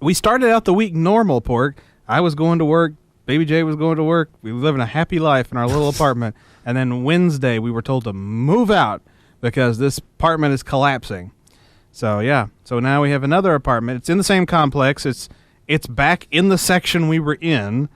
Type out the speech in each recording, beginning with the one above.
we started out the week normal, Pork. I was going to work. Baby J was going to work. We were living a happy life in our little apartment. And then Wednesday, we were told to move out because this apartment is collapsing. So, yeah. So now we have another apartment. It's in the same complex. It's back in the section we were in.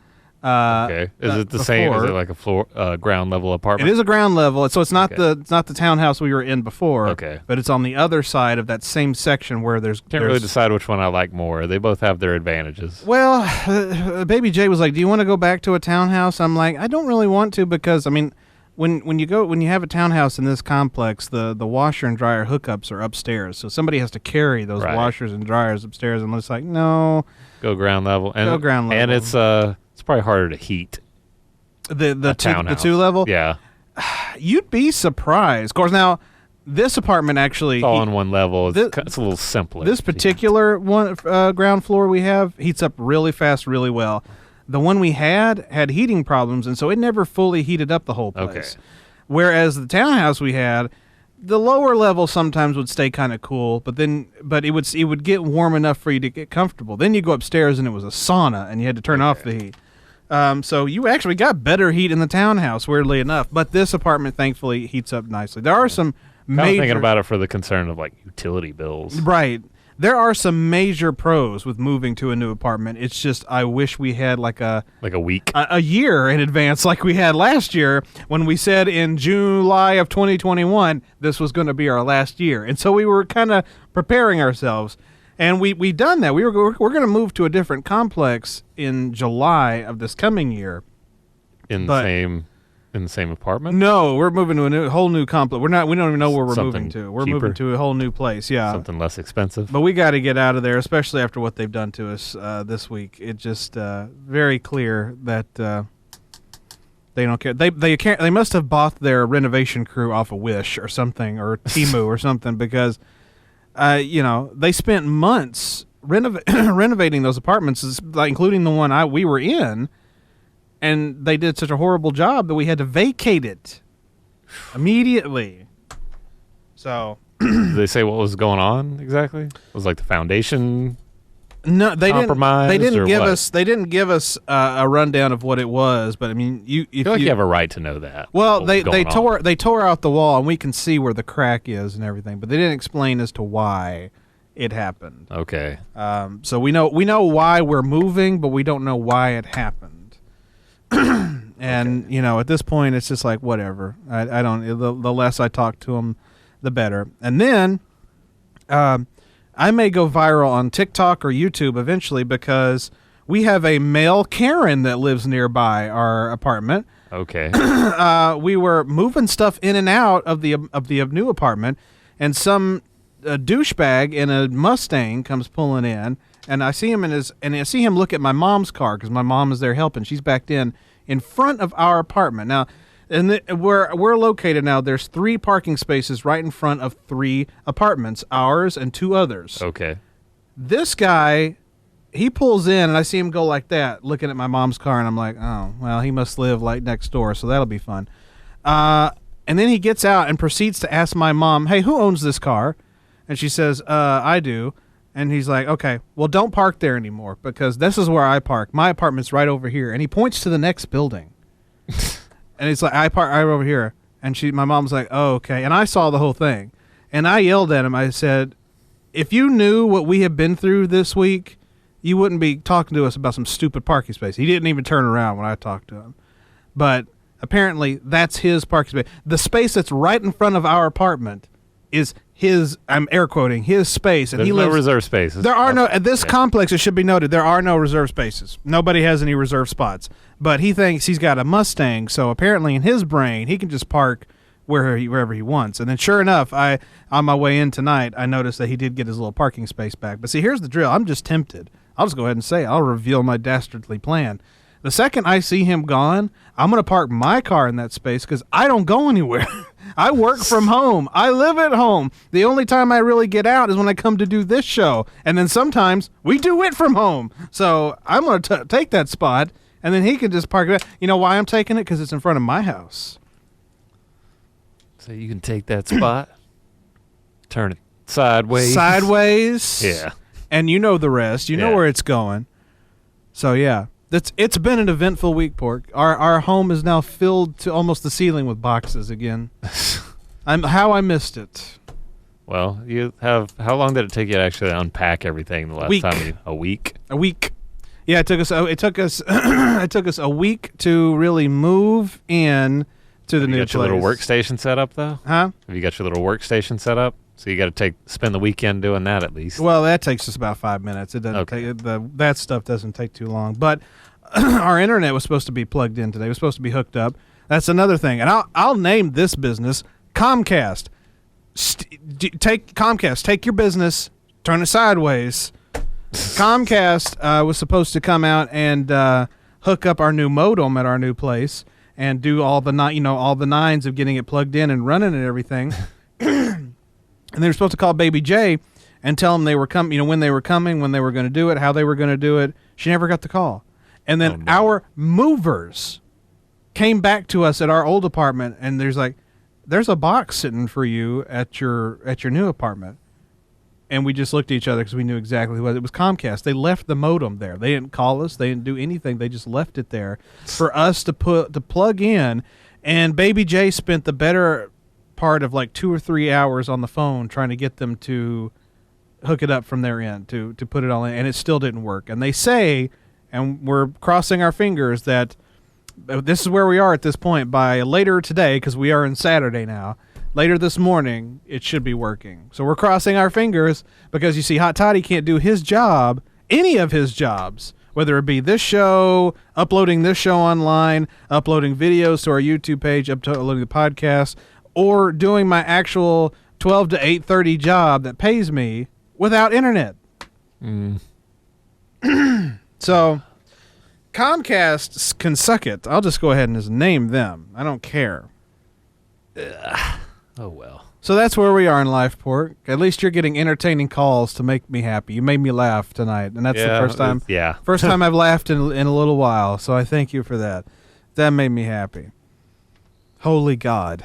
Okay. Is it the same? Is it like a floor, ground level apartment? It is a ground level. So it's not the townhouse we were in before. Okay. But it's on the other side of that same section where there's... Can't really decide which one I like more. They both have their advantages. Well, Baby J was like, do you want to go back to a townhouse? I'm like, I don't really want to because, I mean, when you have a townhouse in this complex, the washer and dryer hookups are upstairs. So somebody has to carry those washers and dryers upstairs. And I'm just like, no. Go ground level. Go ground level. And it's probably harder to heat. The two level? Yeah. You'd be surprised. Of course, now, this apartment actually... It's all on one level. It's a little simpler. This particular one ground floor we have heats up really fast, really well. The one we had heating problems, and so it never fully heated up the whole place. Okay. Whereas the townhouse we had, the lower level sometimes would stay kind of cool, but it would get warm enough for you to get comfortable. Then you go upstairs and it was a sauna, and you had to turn off the heat. So you actually got better heat in the townhouse, weirdly enough. But this apartment, thankfully, heats up nicely. There are some major... thinking about it for the concern of, like, utility bills. Right. There are some major pros with moving to a new apartment. It's just I wish we had like a week, a year in advance, like we had last year when we said in July of 2021 this was going to be our last year, and so we were kind of preparing ourselves, and we done that. We're going to move to a different complex in July of this coming year. In the same apartment? No, we're moving to a whole new complex. We don't even know where we're moving to. We're cheaper? moving to a whole new place. Yeah, something less expensive. But we got to get out of there, especially after what they've done to us this week. It's just very clear that they don't care. They must have bought their renovation crew off of Wish or something, or Temu or something, because they spent months renovating those apartments, including the one we were in. And they did such a horrible job that we had to vacate it immediately. So, did they say what was going on exactly? It was like the foundation. No, they compromised. They didn't give what? us. They didn't give us a rundown of what it was. But I mean, I feel like you have a right to know that. Well, they tore out the wall, and we can see where the crack is and everything. But they didn't explain as to why it happened. Okay. So we know why we're moving, but we don't know why it happened. And at this point it's just like whatever. I don't the less I talk to them the better. And then I may go viral on TikTok or YouTube eventually because we have a male Karen that lives nearby our apartment. Okay. We were moving stuff in and out of the new apartment, and some douchebag in a Mustang comes pulling in. And I see him I see him look at my mom's car because my mom is there helping. She's backed in front of our apartment. Now, where we're located now, there's 3 parking spaces right in front of 3 apartments, ours and 2 others. Okay. This guy, he pulls in, and I see him go like that, looking at my mom's car, and I'm like, oh, well, he must live like next door, so that'll be fun. And then he gets out and proceeds to ask my mom, hey, who owns this car? And she says, I do. And he's like, okay, well, don't park there anymore because this is where I park. My apartment's right over here. And he points to the next building. And it's like, I park right over here. And my mom's like, oh, okay. And I saw the whole thing. And I yelled at him. I said, if you knew what we have been through this week, you wouldn't be talking to us about some stupid parking space. He didn't even turn around when I talked to him. But apparently that's his parking space. The space that's right in front of our apartment is his, I'm air quoting, his space. And There's no reserve spaces. There are at this complex, it should be noted, there are no reserve spaces. Nobody has any reserve spots. But he thinks he's got a Mustang, so apparently in his brain, he can just park wherever he wants. And then sure enough, on my way in tonight, I noticed that he did get his little parking space back. But see, here's the drill. I'm just tempted. I'll just go ahead and say it. I'll reveal my dastardly plan. The second I see him gone, I'm going to park my car in that space because I don't go anywhere. I work from home. I live at home. The only time I really get out is when I come to do this show. And then sometimes we do it from home. So I'm going to take that spot, and then he can just park it. You know why I'm taking it? Because it's in front of my house. So you can take that spot, turn it sideways. Sideways? Yeah. and you know the rest. You know where it's going. So yeah, it's been an eventful week, Pork. Our home is now filled to almost the ceiling with boxes again. I missed it. Well, how long did it take you to actually unpack everything the last time? A week. A week. Yeah, it took us a week to really move in to the new place. Have you got your little workstation set up though? Huh? Have you got your little workstation set up? So you got to spend the weekend doing that at least. Well, that takes us about 5 minutes. It doesn't take that stuff doesn't take too long. But our internet was supposed to be plugged in today. It was supposed to be hooked up. That's another thing. And I'll name this business Comcast. Take your business, turn it sideways. Comcast was supposed to come out and hook up our new modem at our new place and do all the nines of getting it plugged in and running and everything. And they were supposed to call Baby J and tell them they were coming, when they were coming, when they were going to do it, how they were going to do it. She never got the call. And then our movers came back to us at our old apartment, and there's a box sitting for you at your new apartment. And we just looked at each other because we knew exactly what it was. Comcast. They left the modem there. They didn't call us. They didn't do anything. They just left it there for us to plug in. And Baby J spent the better part of like 2 or 3 hours on the phone trying to get them to hook it up from their end to put it all in, and it still didn't work. And they say, and we're crossing our fingers, that this is where we are at this point. By later today, because we are in Saturday now, later this morning, it should be working. So we're crossing our fingers because you see, Hot Toddy can't do his job, any of his jobs, whether it be this show, uploading this show online, uploading videos to our YouTube page, uploading the podcast, or doing my actual 12 to 8:30 job that pays me without internet. So Comcast can suck it. I'll just go ahead and just name them. I don't care. Oh, well. So that's where we are in life, Pork. At least you're getting entertaining calls to make me happy. You made me laugh tonight, and that's the first time. First time I've laughed in a little while, so I thank you for that. That made me happy. Holy God.